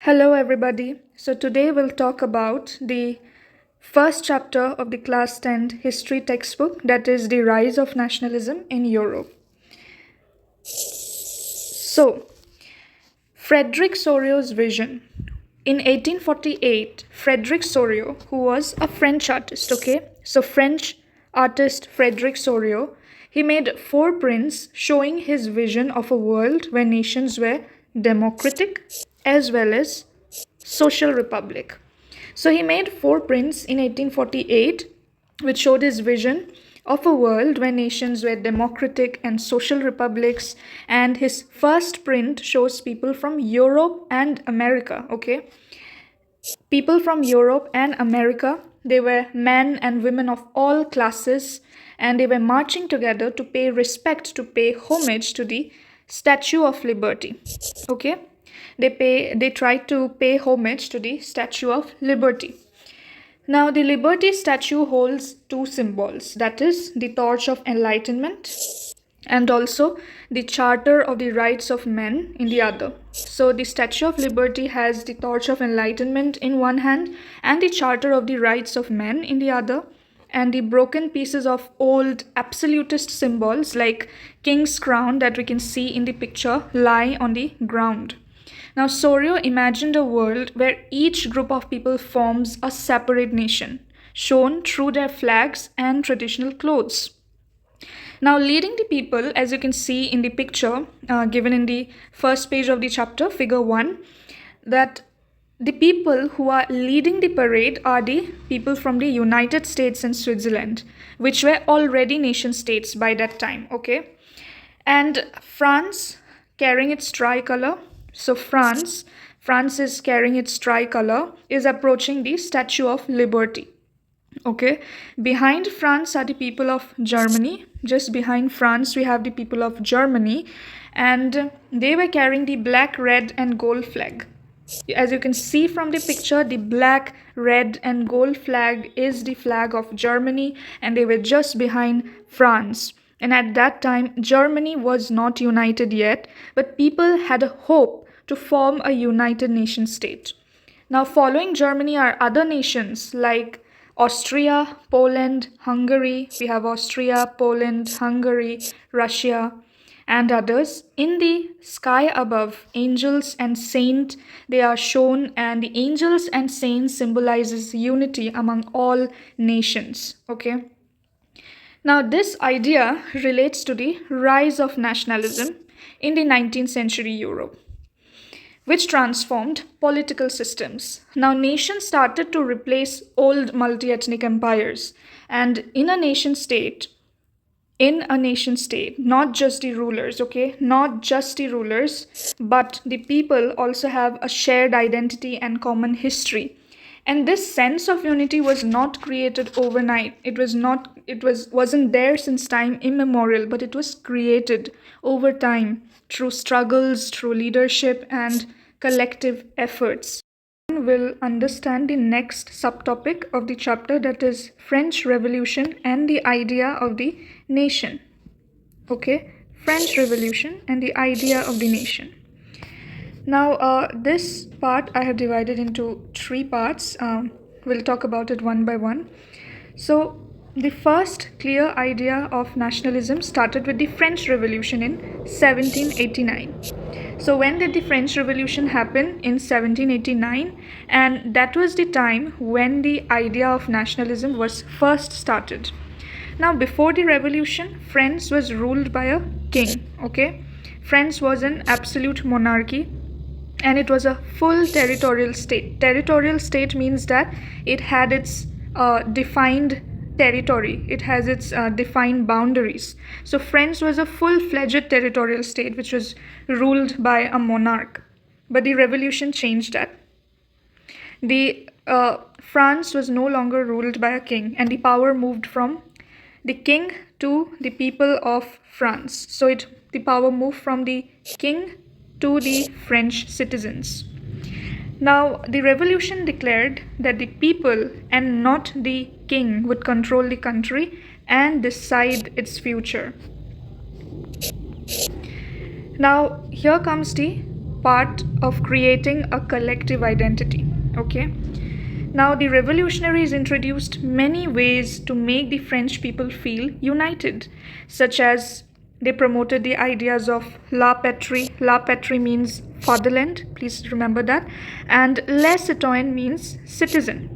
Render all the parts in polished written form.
Hello, everybody. So, today we'll talk about the first chapter of the class 10 history textbook, that is the rise of nationalism in Europe. So, Frederick Sorrio's vision. In 1848, Frederick Sorio, who was a French artist, so French artist Frederick Sorio, he made 4 prints showing his vision of a world where nations were democratic as well as social republic. So he made 4 prints in 1848, which showed his vision of a world where nations were democratic and social republics. And his first print shows people from Europe and America, People from Europe and America, they were men and women of all classes, and they were marching together to pay respect, to pay homage to the Statue of Liberty. They try to pay homage to the Statue of Liberty. Now, the Liberty statue holds 2 symbols, that is, the torch of enlightenment and also the Charter of the Rights of Men in the other. So, the Statue of Liberty has the torch of enlightenment in one hand and the Charter of the Rights of Men in the other. And the broken pieces of old absolutist symbols like King's Crown that we can see in the picture lie on the ground. Now, Sorio imagined a world where each group of people forms a separate nation, shown through their flags and traditional clothes. Now, leading the people, as you can see in the picture given in the first page of the chapter, figure 1, that the people who are leading the parade are the people from the United States and Switzerland, which were already nation states by that time, And France carrying its tricolor. So France is carrying its tricolor, is approaching the Statue of Liberty. Behind France are the people of Germany. Just behind France, we have the people of Germany, and they were carrying the black, red, and gold flag. As you can see from the picture, the black, red, and gold flag is the flag of Germany, and they were just behind France. And at that time, Germany was not united yet, but people had a hope to form a united nation state. Now, following Germany are other nations like Austria, Poland, Hungary. We have Austria, Poland, Hungary, Russia, and others. In the sky above, angels and saints, they are shown, and the angels and saints symbolizes unity among all nations. Now, this idea relates to the rise of nationalism in the 19th century Europe, which transformed political systems. Now, nations started to replace old multi-ethnic empires, and in a nation state, not just the rulers, but the people also have a shared identity and common history. And this sense of unity was not created overnight. It wasn't there since time immemorial, but it was created over time through struggles, through leadership, and collective efforts. We'll understand the next subtopic of the chapter, that is French Revolution and the idea of the nation. French Revolution and the idea of the nation. Now, this part I have divided into 3 parts. We'll talk about it one by one. So, the first clear idea of nationalism started with the French Revolution in 1789. So, when did the French Revolution happen? In 1789, and that was the time when the idea of nationalism was first started. Now, before the revolution, France was ruled by a king, France was an absolute monarchy, and it was a full territorial state. Territorial state means that it had its defined territory. It has its defined boundaries. So France was a full-fledged territorial state which was ruled by a monarch. But the revolution changed that. France was no longer ruled by a king, and the power moved from the king to the people of France. So the power moved from the king to the French citizens. Now, the revolution declared that the people and not the king would control the country and decide its future. Now, here comes the part of creating a collective identity. Okay. Now, the revolutionaries introduced many ways to make the French people feel united, such as they promoted the ideas of la patrie. La patrie means fatherland, please remember that, and les citoyens means citizen.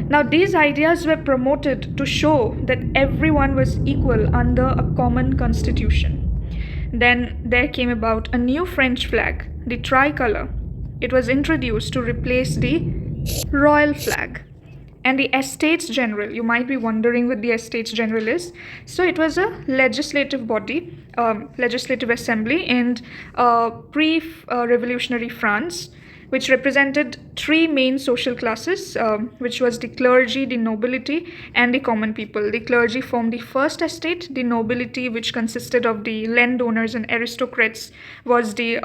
Now, these ideas were promoted to show that everyone was equal under a common constitution. Then there came about a new French flag, the tricolor. It was introduced to replace the royal flag. And the Estates General, you might be wondering what the Estates General is. So it was a legislative body, legislative assembly in pre-revolutionary France, which represented three main social classes, which was the clergy, the nobility, and the common people. The clergy formed the first estate. The nobility, which consisted of the landowners and aristocrats, was the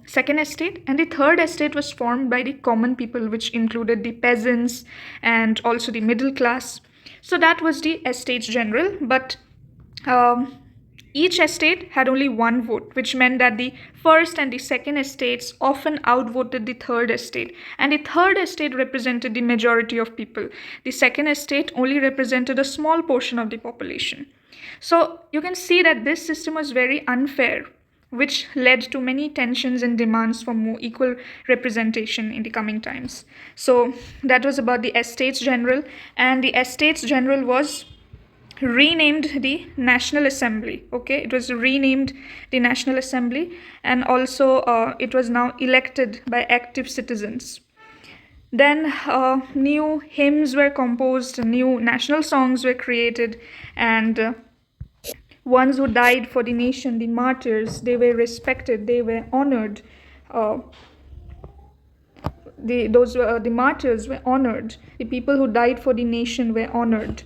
second estate. And the third estate was formed by the common people, which included the peasants and also the middle class. So that was the Estates General. But each estate had only one vote, which meant that the first and the second estates often outvoted the third estate. And the third estate represented the majority of people. The second estate only represented a small portion of the population. So you can see that this system was very unfair, which led to many tensions and demands for more equal representation in the coming times. So that was about the Estates General, and the Estates General was renamed the National Assembly. Okay, it was renamed the National Assembly, and also it was now elected by active citizens. Then new hymns were composed, new national songs were created, and ones who died for the nation, the martyrs, they were respected, they were honored. The martyrs were honored. The people who died for the nation were honored.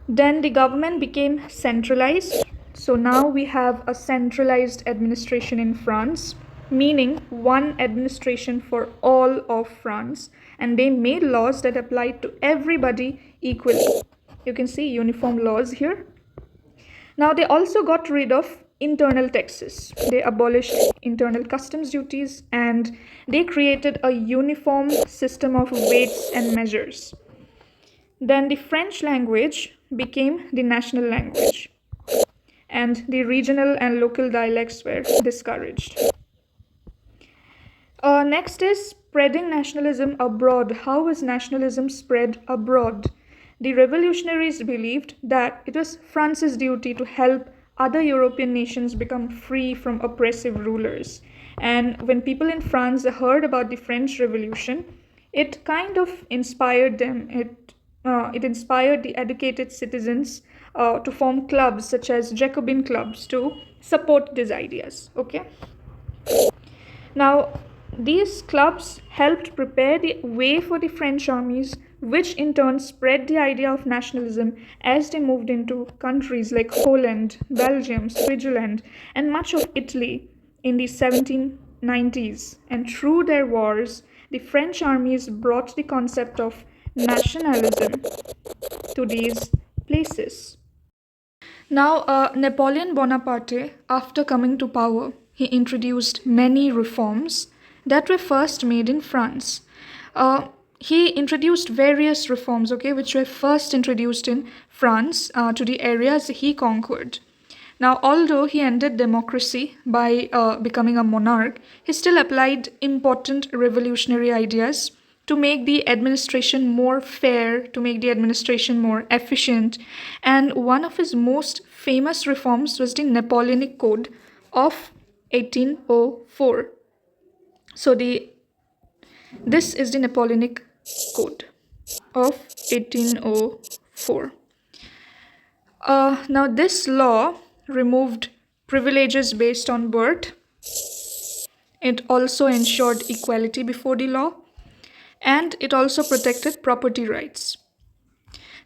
Then the government became centralized. So now we have a centralized administration in France, meaning one administration for all of France. And they made laws that applied to everybody equally. You can see uniform laws here. Now they also got rid of internal taxes. They abolished internal customs duties, and they created a uniform system of weights and measures. Then the French language became the national language, and the regional and local dialects were discouraged. Next is spreading nationalism abroad. How was nationalism spread abroad? The revolutionaries believed that it was France's duty to help other European nations become free from oppressive rulers. And when people in France heard about the French Revolution, it kind of inspired them. It inspired the educated citizens to form clubs such as Jacobin clubs to support these ideas. Okay. Now, these clubs helped prepare the way for the French armies, which in turn spread the idea of nationalism as they moved into countries like Holland, Belgium, Switzerland, and much of Italy in the 1790s. And through their wars, the French armies brought the concept of nationalism to these places. Now, Napoleon Bonaparte, after coming to power, he introduced many reforms that were first made in France. He introduced various reforms, okay, which were first introduced in France to the areas he conquered. Now, although he ended democracy by becoming a monarch, he still applied important revolutionary ideas to make the administration more fair, to make the administration more efficient. And one of his most famous reforms was the Napoleonic Code of 1804. So this is the Napoleonic Code of 1804. Now this law removed privileges based on birth. It also ensured equality before the law, and it also protected property rights.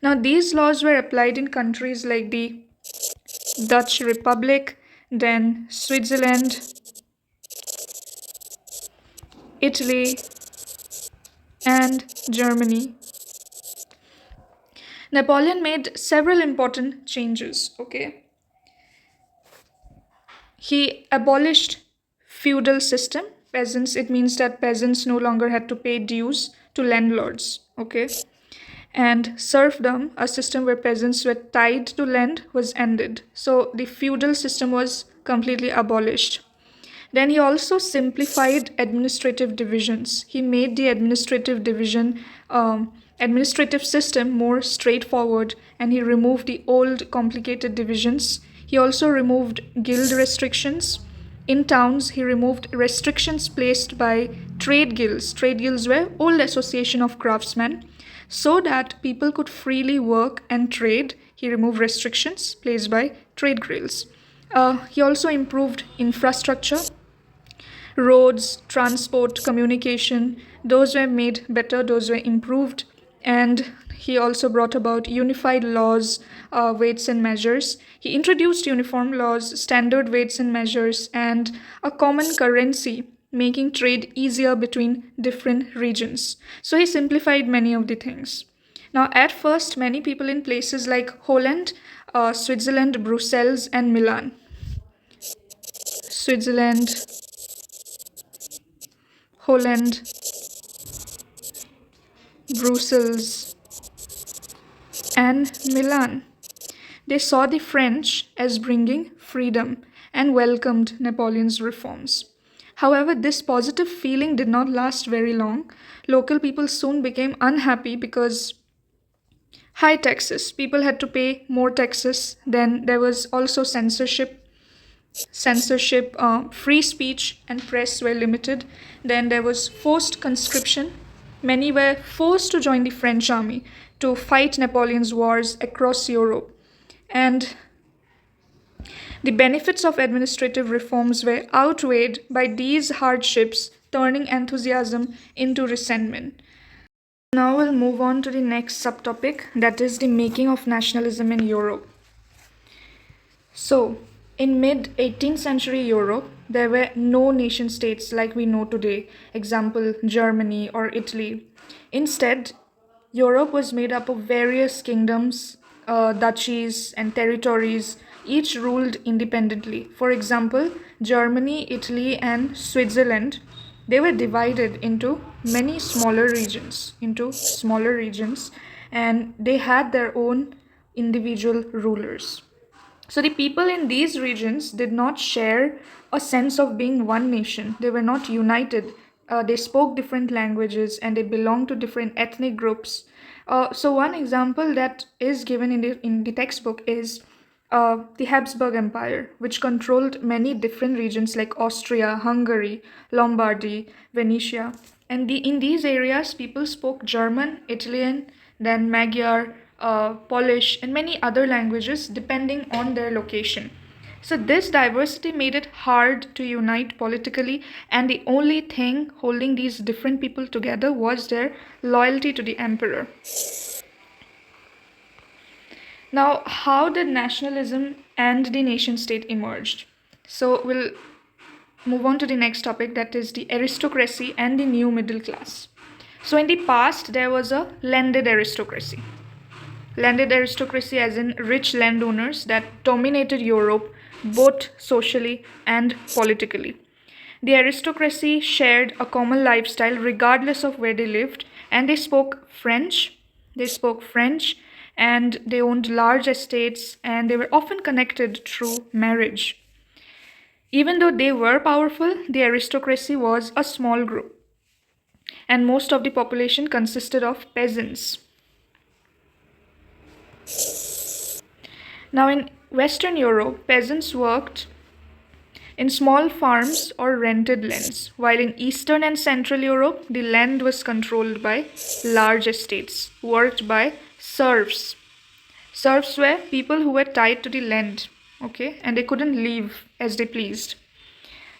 Now these laws were applied in countries like the Dutch Republic, then Switzerland, Italy, and Germany. Napoleon made several important changes, okay? He abolished feudal system. Peasants, it means that peasants no longer had to pay dues to landlords. Okay. And serfdom, a system where peasants were tied to land, was ended. So the feudal system was completely abolished. Then he also simplified administrative divisions. He made the administrative system more straightforward, and he removed the old complicated divisions. He also removed guild restrictions. In towns, he removed restrictions placed by trade guilds. Trade guilds were old association of craftsmen, so that people could freely work and trade. He removed restrictions placed by trade guilds. He also improved infrastructure, roads, transport, communication. Those were made better, those were improved. And he also brought about unified laws, weights and measures. He introduced uniform laws, standard weights and measures, and a common currency, making trade easier between different regions. So he simplified many of the things. Now, at first, many people in places like Holland, Switzerland, Brussels, and Milan, Switzerland, Holland, Brussels, and Milan, they saw the French as bringing freedom and welcomed Napoleon's reforms. However, this positive feeling did not last very long. Local people soon became unhappy because high taxes. People had to pay more taxes. Then there was also censorship, free speech and press were limited. Then there was forced conscription. Many were forced to join the French army to fight Napoleon's wars across Europe. And the benefits of administrative reforms were outweighed by these hardships, turning enthusiasm into resentment. Now we'll move on to the next subtopic, that is the making of nationalism in Europe. So, in mid 18th century Europe, there were no nation states like we know today, example Germany or Italy. Instead, Europe was made up of various kingdoms, duchies, and territories, each ruled independently. For example, Germany, Italy, and Switzerland, they were divided into many smaller regions, and they had their own individual rulers. So the people in these regions did not share a sense of being one nation. They were not united. They spoke different languages and they belonged to different ethnic groups. So one example that is given in the textbook is the Habsburg Empire, which controlled many different regions like Austria, Hungary, Lombardy, Venetia. And in these areas, people spoke German, Italian, then Magyar, Polish, and many other languages depending on their location. So, this diversity made it hard to unite politically, and the only thing holding these different people together was their loyalty to the emperor. Now, how did nationalism and the nation state emerged? So, we'll move on to the next topic, that is the aristocracy and the new middle class. So, in the past, there was a landed aristocracy. Landed aristocracy, as in rich landowners, that dominated Europe both socially and politically. The aristocracy shared a common lifestyle regardless of where they lived, and they spoke French. And they owned large estates, and they were often connected through marriage. Even though they were powerful, the aristocracy was a small group, and most of the population consisted of peasants. Now, in Western Europe, peasants worked in small farms or rented lands, while in Eastern and Central Europe, the land was controlled by large estates, worked by serfs. Serfs were people who were tied to the land, okay, and they couldn't leave as they pleased.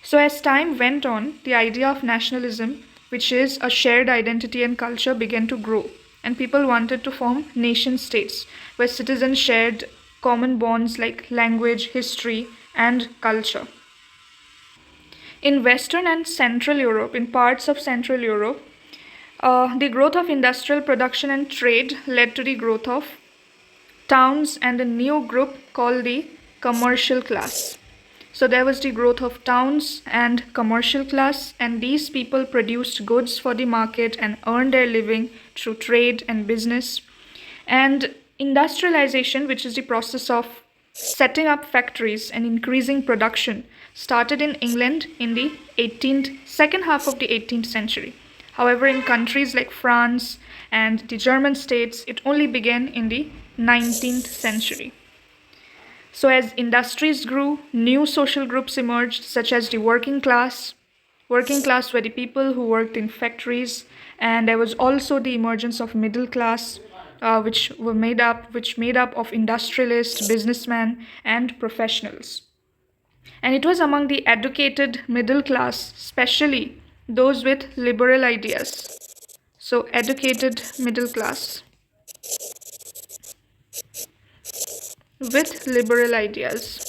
So, as time went on, the idea of nationalism, which is a shared identity and culture, began to grow, and people wanted to form nation states where citizens shared common bonds like language, history, and culture. In Western and Central Europe, in parts of Central Europe, the growth of industrial production and trade led to the growth of towns and a new group called the commercial class. So there was the growth of towns and commercial class, and these people produced goods for the market and earned their living through trade and business. And industrialization, which is the process of setting up factories and increasing production, started in England in the 18th second half of the 18th century. However, in countries like France and the German states, it only began in the 19th century. So as industries grew, new social groups emerged, such as the working class. Working class were the people who worked in factories, and there was also the emergence of middle class, which made up of industrialists, businessmen, and professionals. And it was among the educated middle class, especially those with liberal ideas. So educated middle class with liberal ideas.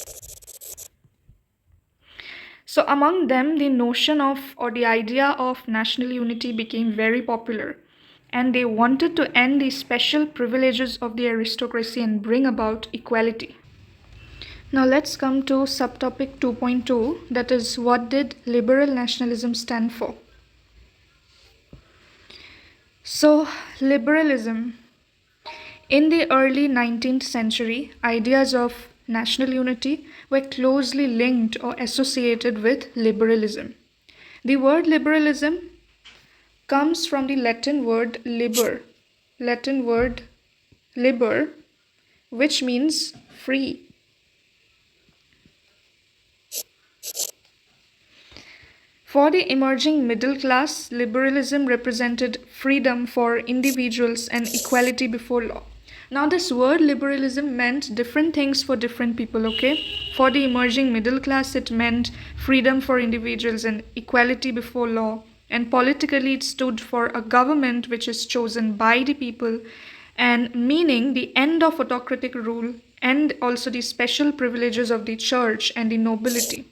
So among them, the notion of or the idea of national unity became very popular, and they wanted to end the special privileges of the aristocracy and bring about equality. Now let's come to subtopic 2.2, that is, what did liberal nationalism stand for? So liberalism. In the early 19th century, ideas of national unity were closely linked or associated with liberalism. The word liberalism comes from the Latin word liber, which means free. For the emerging middle class, liberalism represented freedom for individuals and equality before law. Now, this word liberalism meant different things for different people, okay? For the emerging middle class, it meant freedom for individuals and equality before law. And politically, it stood for a government which is chosen by the people, and meaning the end of autocratic rule and also the special privileges of the church and the nobility.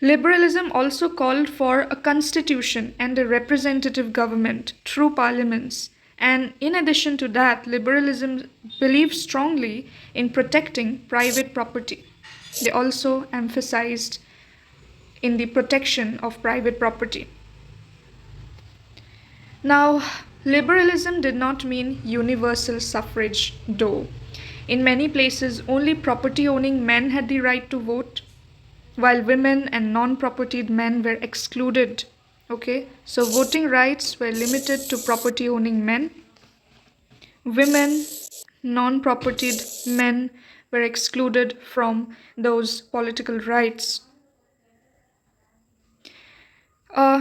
Liberalism also called for a constitution and a representative government through parliaments. And in addition to that, liberalism believed strongly in protecting private property. They also emphasized in the protection of private property. Now, liberalism did not mean universal suffrage, though. In many places, only property-owning men had the right to vote, while women and non-propertied men were excluded. Okay, so voting rights were limited to property-owning men. Women, non-propertied men were excluded from those political rights.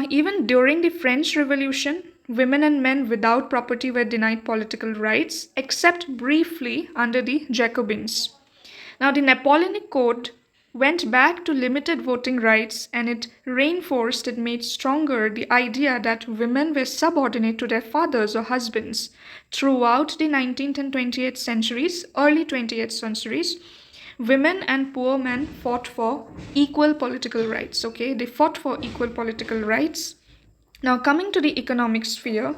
Even during the French Revolution, women and men without property were denied political rights, except briefly under the Jacobins. Now, the Napoleonic Code went back to limited voting rights, and it reinforced and made stronger the idea that women were subordinate to their fathers or husbands. Throughout the 19th and 20th centuries, early 20th centuries, women and poor men fought for equal political rights. Okay, they fought for equal political rights. Now, coming to the economic sphere,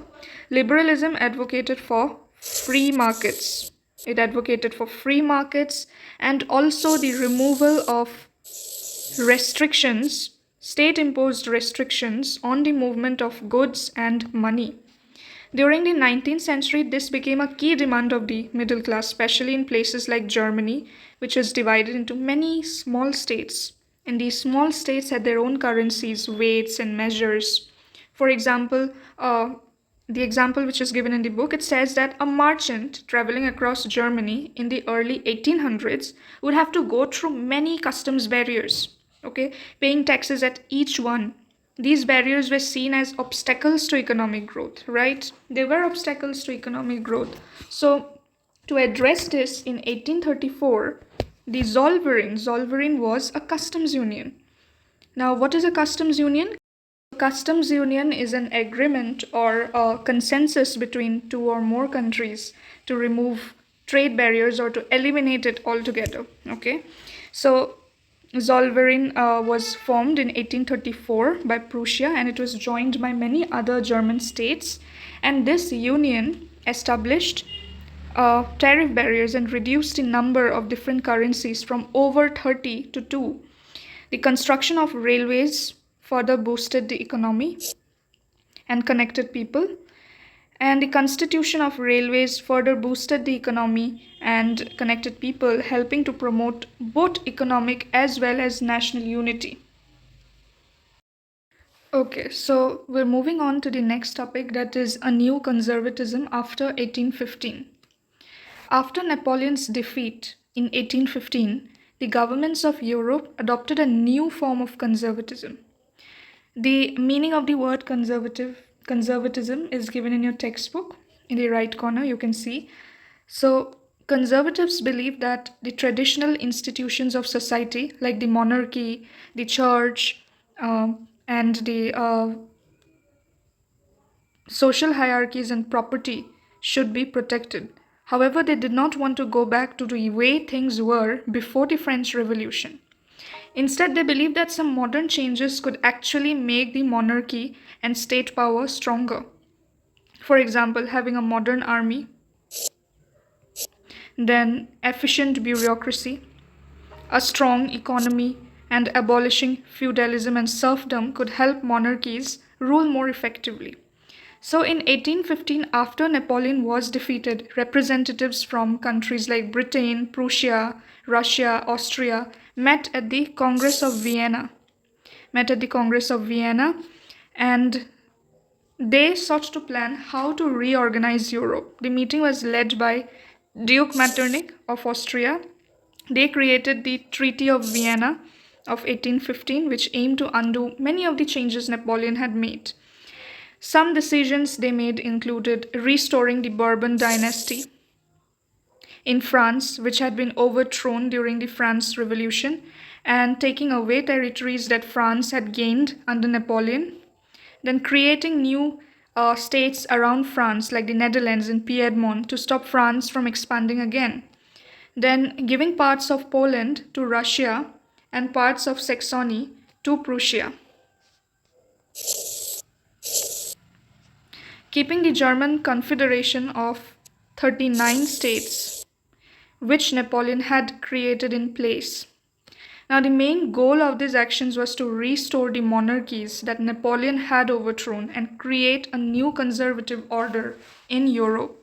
liberalism advocated for free markets. It advocated for free markets and also the removal of restrictions, state-imposed restrictions on the movement of goods and money. During the 19th century, this became a key demand of the middle class, especially in places like Germany, which was divided into many small states. And these small states had their own currencies, weights, and measures. For example, the example which is given in the book, it says that a merchant traveling across Germany in the early 1800s would have to go through many customs barriers, okay, paying taxes at each one. These barriers were seen as obstacles to economic growth, right? They were obstacles to economic growth. So to address this, in 1834, the Zollverein was a customs union. Now, what is a customs union? Customs union is an agreement or a consensus between two or more countries to remove trade barriers or to eliminate it altogether. Okay, so Zollverein was formed in 1834 by Prussia, and it was joined by many other German states. And this union established tariff barriers and reduced the number of different currencies from over 30 to 2. The construction of railways further boosted the economy and connected people. And the constitution of railways further boosted the economy and connected people, helping to promote both economic as well as national unity. Okay, so we're moving on to the next topic, that is a new conservatism after 1815. After Napoleon's defeat in 1815, the governments of Europe adopted a new form of conservatism. The meaning of the word conservatism is given in your textbook. In the right corner, you can see. So, conservatives believe that the traditional institutions of society, like the monarchy, the church, and the social hierarchies and property, should be protected. However, they did not want to go back to the way things were before the French Revolution. Instead, they believed that some modern changes could actually make the monarchy and state power stronger. For example, having a modern army, then efficient bureaucracy, a strong economy, and abolishing feudalism and serfdom could help monarchies rule more effectively. So in 1815, after Napoleon was defeated, representatives from countries like Britain, Prussia, Russia, Austria met at the Congress of Vienna, and they sought to plan how to reorganize Europe. The meeting was led by Duke Metternich of Austria. They created the Treaty of Vienna of 1815, which aimed to undo many of the changes Napoleon had made. Some decisions they made included restoring the Bourbon dynasty in France, which had been overthrown during the France Revolution, and taking away territories that France had gained under Napoleon, then creating new states around France, like the Netherlands and Piedmont, to stop France from expanding again, then giving parts of Poland to Russia and parts of Saxony to Prussia, keeping the German Confederation of 39 states, which Napoleon had created, in place. Now, the main goal of these actions was to restore the monarchies that Napoleon had overthrown and create a new conservative order in Europe.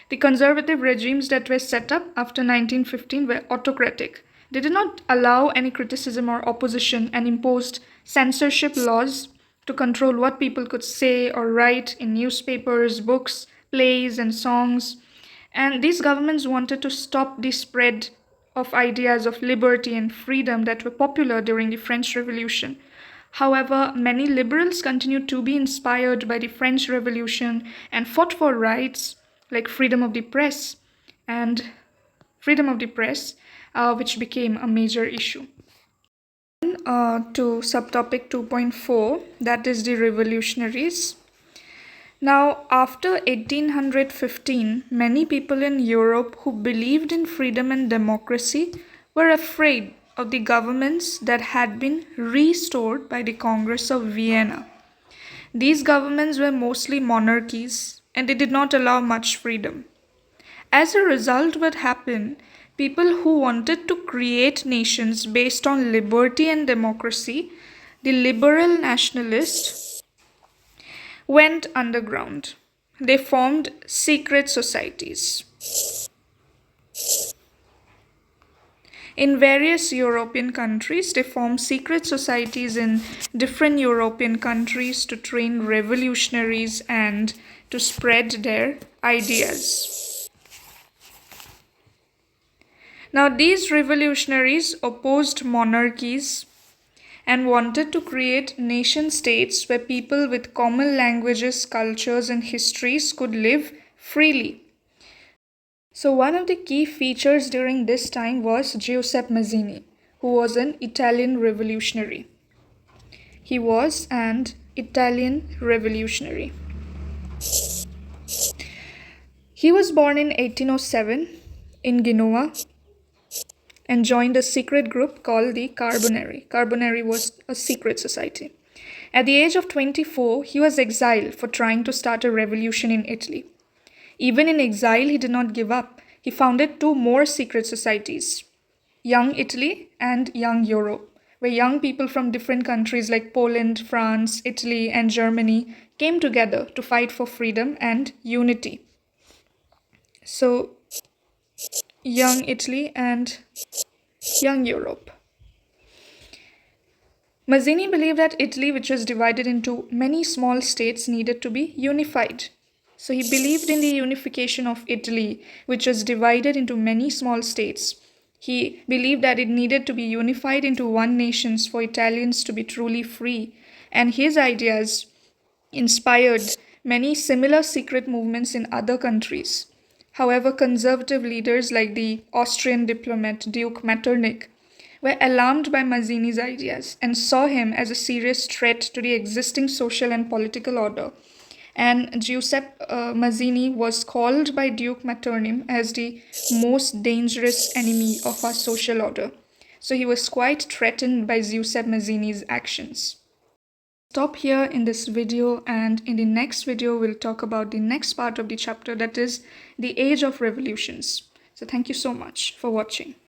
The conservative regimes that were set up after 1915 were autocratic. They did not allow any criticism or opposition and imposed censorship laws to control what people could say or write in newspapers, books, plays, and songs. And these governments wanted to stop the spread of ideas of liberty and freedom that were popular during the French Revolution. However, many liberals continued to be inspired by the French Revolution and fought for rights like freedom of the press, which became a major issue. To subtopic 2.4, that is the revolutionaries. Now, after 1815, many people in Europe who believed in freedom and democracy were afraid of the governments that had been restored by the Congress of Vienna. These governments were mostly monarchies and they did not allow much freedom. As a result, what happened? People who wanted to create nations based on liberty and democracy, the liberal nationalists, went underground. They formed secret societies. In various European countries, they formed secret societies in different European countries to train revolutionaries and to spread their ideas. Now, these revolutionaries opposed monarchies and wanted to create nation states where people with common languages, cultures, and histories could live freely. So, one of the key features during this time was Giuseppe Mazzini, who was an Italian revolutionary. He was an Italian revolutionary. He was born in 1807 in Genoa and joined a secret group called the Carbonari. Carbonari was a secret society. At the age of 24, he was exiled for trying to start a revolution in Italy. Even in exile, he did not give up. He founded two more secret societies, Young Italy and Young Europe, where young people from different countries like Poland, France, Italy, and Germany came together to fight for freedom and unity. So, Young Italy and Young Europe. Mazzini believed that Italy, which was divided into many small states, needed to be unified. So he believed in the unification of Italy, which was divided into many small states. He believed that it needed to be unified into one nation for Italians to be truly free. And his ideas inspired many similar secret movements in other countries. However, conservative leaders like the Austrian diplomat Duke Metternich were alarmed by Mazzini's ideas and saw him as a serious threat to the existing social and political order. And Giuseppe Mazzini was called by Duke Metternich as the most dangerous enemy of our social order. So he was quite threatened by Giuseppe Mazzini's actions. Stop here in this video, and in the next video we'll talk about the next part of the chapter, that is the age of revolutions. So thank you so much for watching.